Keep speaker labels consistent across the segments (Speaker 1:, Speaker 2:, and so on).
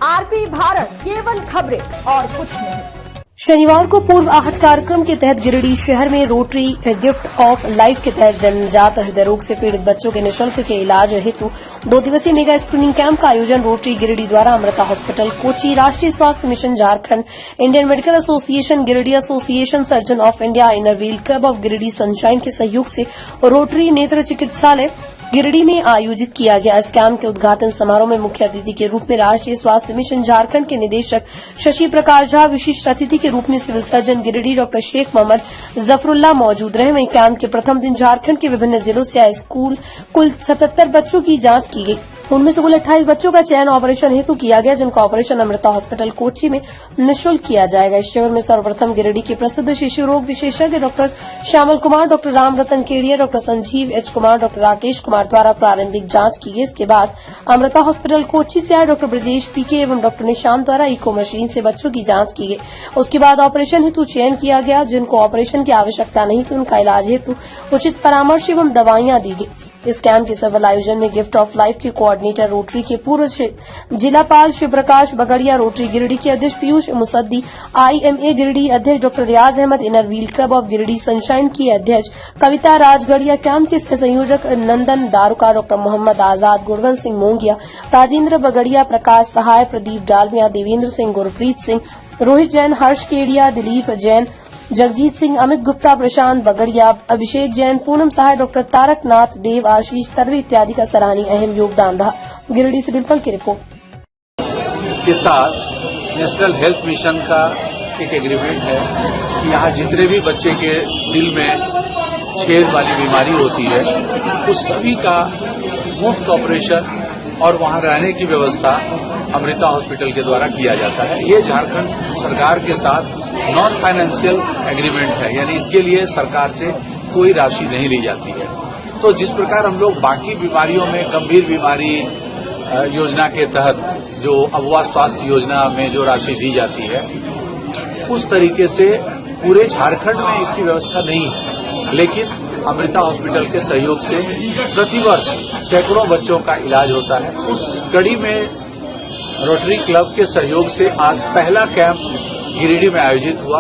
Speaker 1: RP Bharat, केवल खबरें और कुछ नहीं।
Speaker 2: शनिवार को पूर्व आहट कार्यक्रम के तहत गिरिडीह शहर में रोटरी गिफ्ट ऑफ लाइफ के तहत जन्मजात हृदय रोग से पीड़ित बच्चों के निःशुल्क के इलाज हेतु 2 दिवसीय मेगा स्क्रीनिंग कैंप का आयोजन रोटरी गिरिडीह द्वारा अमृता हॉस्पिटल कोची, राष्ट्रीय स्वास्थ्य mission Jharkhand, Indian medical association Giridih, association surgeon of India, inner wheel club of Giridih sunshine के सहयोग से रोटरी नेत्र चिकित्सालय गिरिडीह में आयोजित किया गया। इस कैंप के उद्घाटन समारोह में मुख्य अतिथि के रूप में राष्ट्रीय स्वास्थ्य मिशन झारखंड के निदेशक शशि प्रकाश झा, विशिष्ट अतिथि के रूप में civil surgeon Giridih doctor Sheikh Mohammad Zafarullah मौजूद रहे। वहीं कैंप के प्रथम दिन झारखंड के विभिन्न जिलों से आए कुल 77 बच्चों की जांच की गई। उनमें से कुल 28 बच्चों का चयन ऑपरेशन हेतु किया गया, जिनका ऑपरेशन अमृता हॉस्पिटल कोची में निःशुल्क किया जाएगा। इस शिविर में सर्वप्रथम गिरिडीह के प्रसिद्ध शिशु रोग विशेषज्ञ doctor Shyamal Kumar, doctor Ram Ratan Kedia, doctor Sanjeev H Kumar, doctor Rakesh Kumar द्वारा प्रारंभिक जांच की गई। इसके बाद अमृता हॉस्पिटल कोची से आए डॉक्टर ब्रजेश पीके एवं डॉक्टर निशांत द्वारा इको मशीन से बच्चों की जांच की गई। उसके बाद ऑपरेशन हेतु चयन किया गया। जिनको ऑपरेशन की आवश्यकता नहीं थी, उनका इलाज हेतु उचित परामर्श एवं दवाइयां दी गई। इस कैंप के सफल आयोजन में गिफ्ट ऑफ लाइफ के कोऑर्डिनेटर रोटरी के पूर्व जिलापाल शिवप्रकाश बगड़िया, रोटरी गिरिडीह के अध्यक्ष पीयूष मुसद्दी, IMA गिरिडीह अध्यक्ष doctor Riyaz Ahmad, inner wheel club of Giridih sunshine की अध्यक्ष कविता राजगढ़िया, कैंप के संयोजक नंदन दारुका, डॉक्टर मोहम्मद आजाद, गुरवंत सिंह मोंगिया, राजेंद्र बगड़िया, प्रकाश सहाय, प्रदीप डालमिया, देवेंद्र सिंह, गुरप्रीत सिंह, रोहित जैन, हर्ष केडिया, दिलीप जैन, जगजीत सिंह, अमित गुप्ता, प्रशांत बगड़िया, अभिषेक जैन, पूनम सहाय, डॉक्टर तारक नाथ देव, आशीष तरवे इत्यादि का सराहनीय अहम योगदान रहा। गिरिडीह से डिम्पल की रिपोर्ट
Speaker 3: के साथ नेशनल हेल्थ मिशन का एक एग्रीमेंट है कि यहाँ जितने भी बच्चे के दिल में छेद वाली बीमारी होती है, उस सभी का मुफ्त ऑपरेशन और वहाँ रहने की व्यवस्था अमृता हॉस्पिटल के द्वारा किया जाता है। ये झारखंड सरकार के साथ नॉन फाइनेंशियल एग्रीमेंट है, यानी इसके लिए सरकार से कोई राशि नहीं ली जाती है। तो जिस प्रकार हम लोग बाकी बीमारियों में गंभीर बीमारी योजना के तहत जो अगवा स्वास्थ्य योजना में जो राशि दी जाती है, उस तरीके से पूरे झारखंड में इसकी व्यवस्था नहीं है। लेकिन अमृता हॉस्पिटल के सहयोग से प्रतिवर्ष सैकड़ों बच्चों का इलाज होता है। उस कड़ी में रोटरी क्लब के सहयोग से आज पहला कैंप गिरिडीह में आयोजित हुआ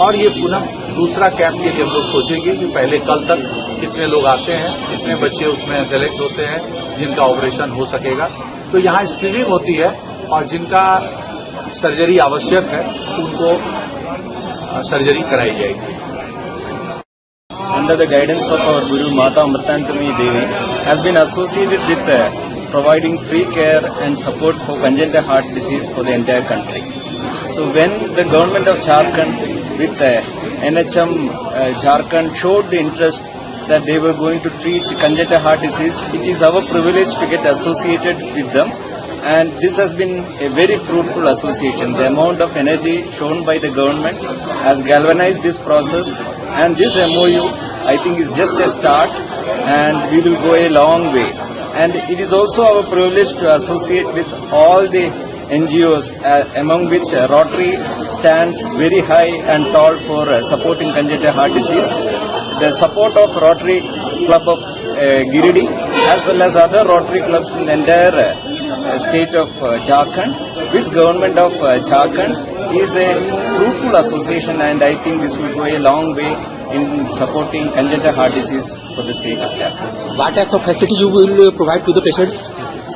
Speaker 3: और ये पुनः दूसरा कैंप के लिए हम लोग सोचेंगे कि पहले कल तक कितने लोग आते हैं, कितने बच्चे उसमें सेलेक्ट होते हैं जिनका ऑपरेशन हो सकेगा। तो यहाँ स्क्रीनिंग होती है और जिनका सर्जरी आवश्यक है उनको सर्जरी कराई जाएगी।
Speaker 4: Under the guidance of our Guru Mata Amritantami Devi has been associated with providing free care and support for congenital heart disease for the entire country. So when the government of Jharkhand with NHM Jharkhand showed the interest that they were going to treat congenital heart disease, it is our privilege to get associated with them, and this has been a very fruitful association. The amount of energy shown by the government has galvanized this process, and this MOU I think is just a start, and we will go a long way. And it is also our privilege to associate with all the NGOs, among which Rotary stands very high and tall for supporting congenital heart disease. The support of Rotary Club of Giridih as well as other Rotary clubs in the entire state of Jharkhand with government of Jharkhand is a fruitful association, and I think this will go a long way in supporting congenital heart disease for the state of Jharkhand.
Speaker 5: What types of facilities you will provide to the patients?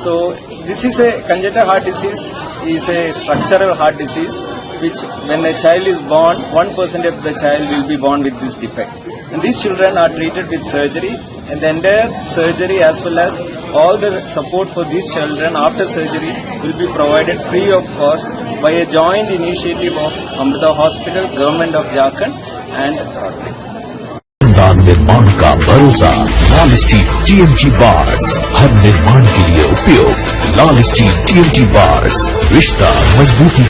Speaker 4: So this is a congenital heart disease is a structural heart disease which when a child is born, 1% of the child will be born with this defect. And these children are treated with surgery, and the entire surgery as well as all the support for these children after surgery will be provided free of cost by a joint initiative of Amrita Hospital, Government of Jharkhand and Rotary.
Speaker 6: निर्माण का भरोसा लाल steel TMT bars, हर निर्माण के लिए उपयोग लाल steel TMT bars, रिश्ता मजबूती